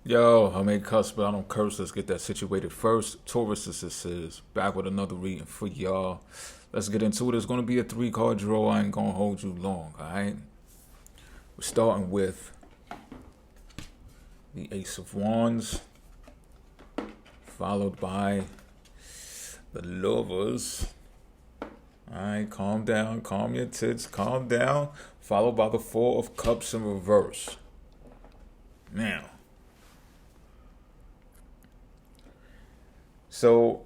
Yo, I may cuss, but I don't curse. Let's get that situated first. Taurus, this is back with another reading for y'all. Let's get into it. It's going to be a 3-card draw. I ain't going to hold you long, all right? We're starting with the Ace of Wands, followed by the Lovers. All right, calm down, calm your tits, calm down. Followed by the Four of Cups in reverse. Now, so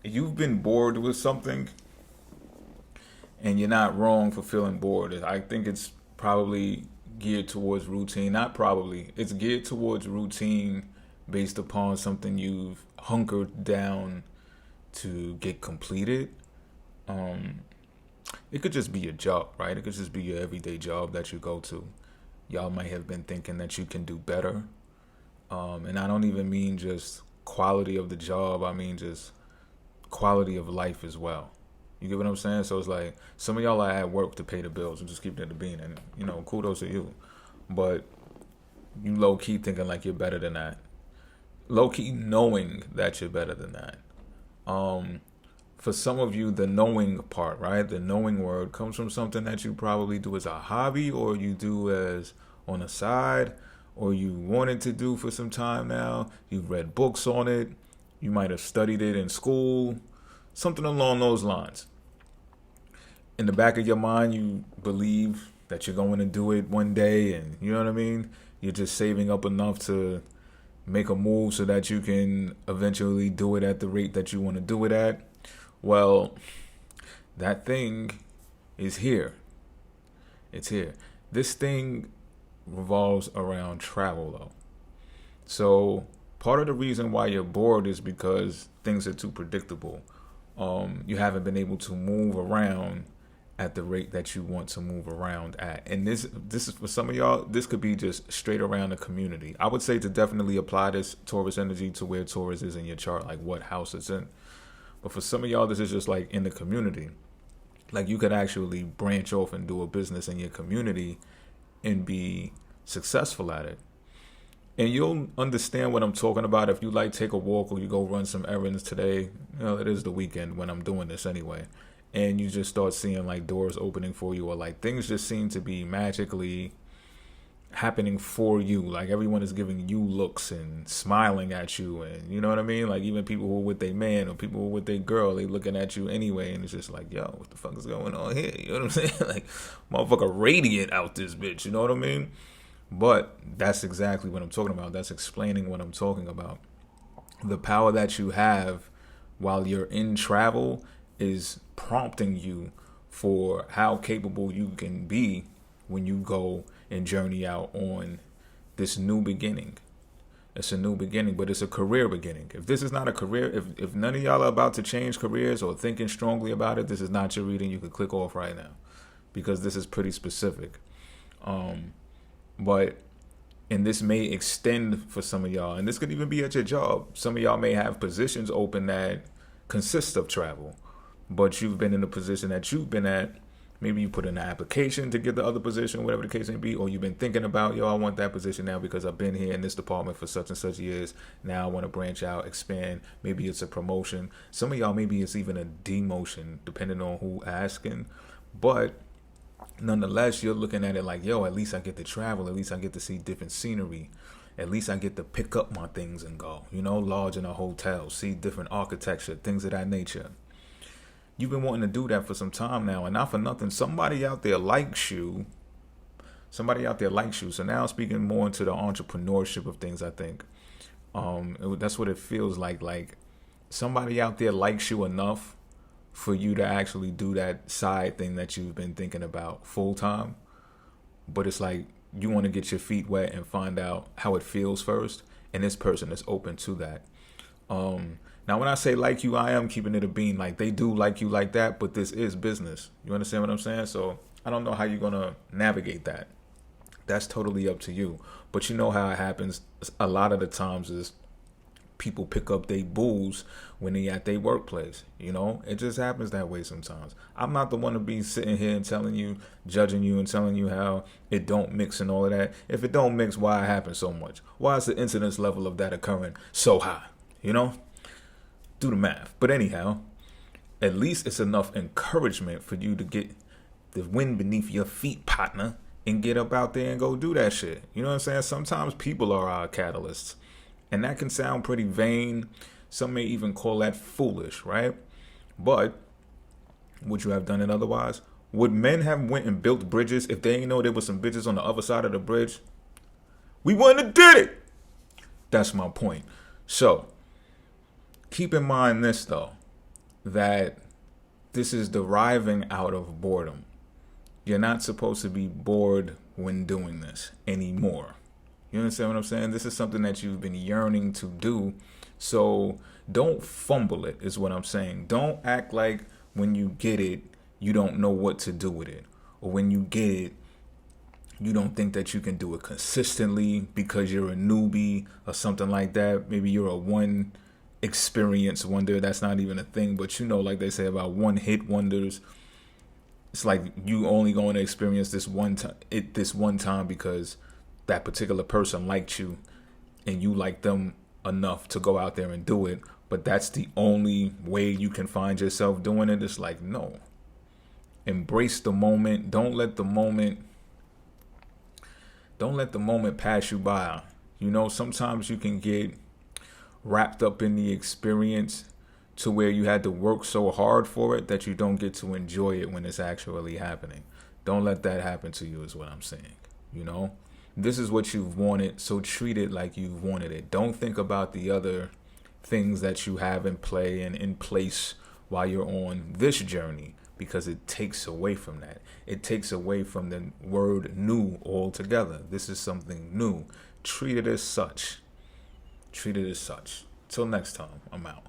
you've been bored with something, and you're not wrong for feeling bored. I think it's probably geared towards routine. Not probably. It's geared towards routine based upon something you've hunkered down to get completed. It could just be your job, right? It could just be your everyday job that you go to. Y'all might have been thinking that you can do better. And I don't even mean just quality of the job. I mean just quality of life as well. You get what I'm saying? So it's like some of y'all are at work to pay the bills and just keep it at the bean. And, kudos to you. But you low-key thinking like you're better than that. Low-key knowing that you're better than that. For some of you, the knowing part, right? The knowing word comes from something that you probably do as a hobby, or you do as on the side, or you wanted to do for some time now. You've read books on it. You might have studied it in school, something along those lines. In the back of your mind, you believe that you're going to do it one day, and you know what I mean? You're just saving up enough to make a move so that you can eventually do it at the rate that you want to do it at. Well, that thing is here. It's here. This thing revolves around travel, though. So part of the reason why you're bored is because things are too predictable. You haven't been able to move around at the rate that you want to move around at. And this is for some of y'all, this could be just straight around the community. I would say to definitely apply this Taurus energy to where Taurus is in your chart, like what house it's in. But for some of y'all, this is just like in the community. Like you could actually branch off and do a business in your community and be successful at it. And you'll understand what I'm talking about if you like take a walk or you go run some errands today. It is the weekend when I'm doing this anyway. And you just start seeing like doors opening for you, or like things just seem to be magically happening for you. Like everyone is giving you looks and smiling at you, and you know what I mean? Like even people who are with their man or people who are with their girl, they looking at you anyway, and it's just like, yo, what the fuck is going on here? You know what I'm saying? Like motherfucker radiant out this bitch, you know what I mean? But that's exactly what I'm talking about. That's explaining what I'm talking about. The power that you have while you're in travel is prompting you for how capable you can be when you go and journey out on this new beginning. It's a new beginning, but it's a career beginning. If this is not a career, if none of y'all are about to change careers or thinking strongly about it, this is not your reading. You could click off right now because this is pretty specific. But and this may extend for some of y'all, and this could even be at your job. Some of y'all may have positions open that consist of travel, but you've been in the position that you've been at. Maybe you put in an application to get the other position, whatever the case may be, or you've been thinking about, I want that position now because I've been here in this department for such and such years. Now I want to branch out, expand. Maybe it's a promotion. Some of y'all, maybe it's even a demotion, depending on who asking. But nonetheless, you're looking at it like, at least I get to travel. At least I get to see different scenery. At least I get to pick up my things and go, lodge in a hotel, see different architecture, things of that nature. You've been wanting to do that for some time now, and not for nothing. Somebody out there likes you. So now speaking more into the entrepreneurship of things, I think. That's what it feels like. Like somebody out there likes you enough for you to actually do that side thing that you've been thinking about full time. But it's like you want to get your feet wet and find out how it feels first. And this person is open to that. Now, when I say like you, I am keeping it a bean. Like they do like you like that, but this is business. You understand what I'm saying? So I don't know how you're going to navigate that. That's totally up to you. But you know how it happens a lot of the times is people pick up their booze when they at their workplace. You know, it just happens that way sometimes. I'm not the one to be sitting here and telling you, judging you and telling you how it don't mix and all of that. If it don't mix, why it happens so much? Why is the incidence level of that occurring so high? You know, do the math. But anyhow, at least it's enough encouragement for you to get the wind beneath your feet, partner, and get up out there and go do that shit. You know what I'm saying? Sometimes people are our catalysts. And that can sound pretty vain. Some may even call that foolish, right? But would you have done it otherwise? Would men have went and built bridges if they didn't know there was some bitches on the other side of the bridge? We wouldn't have did it. That's my point. So keep in mind this, though, that this is deriving out of boredom. You're not supposed to be bored when doing this anymore. You understand what I'm saying? This is something that you've been yearning to do. So don't fumble it, is what I'm saying. Don't act like when you get it, you don't know what to do with it. Or when you get it, you don't think that you can do it consistently because you're a newbie or something like that. Maybe you're a one experience wonder. That's not even a thing. But you know, like they say about one hit wonders, it's like you only going to experience this one time because that particular person liked you and you like them enough to go out there and do it. But that's the only way you can find yourself doing it. It's like, no. Embrace the moment. Don't let the moment pass you by. You know, sometimes you can get wrapped up in the experience to where you had to work so hard for it that you don't get to enjoy it when it's actually happening. Don't let that happen to you, is what I'm saying. You know, this is what you've wanted, so treat it like you've wanted it. Don't think about the other things that you have in play and in place while you're on this journey, because it takes away from that. It takes away from the word new altogether. This is something new. Treat it as such. Treat it as such. Till next time, I'm out.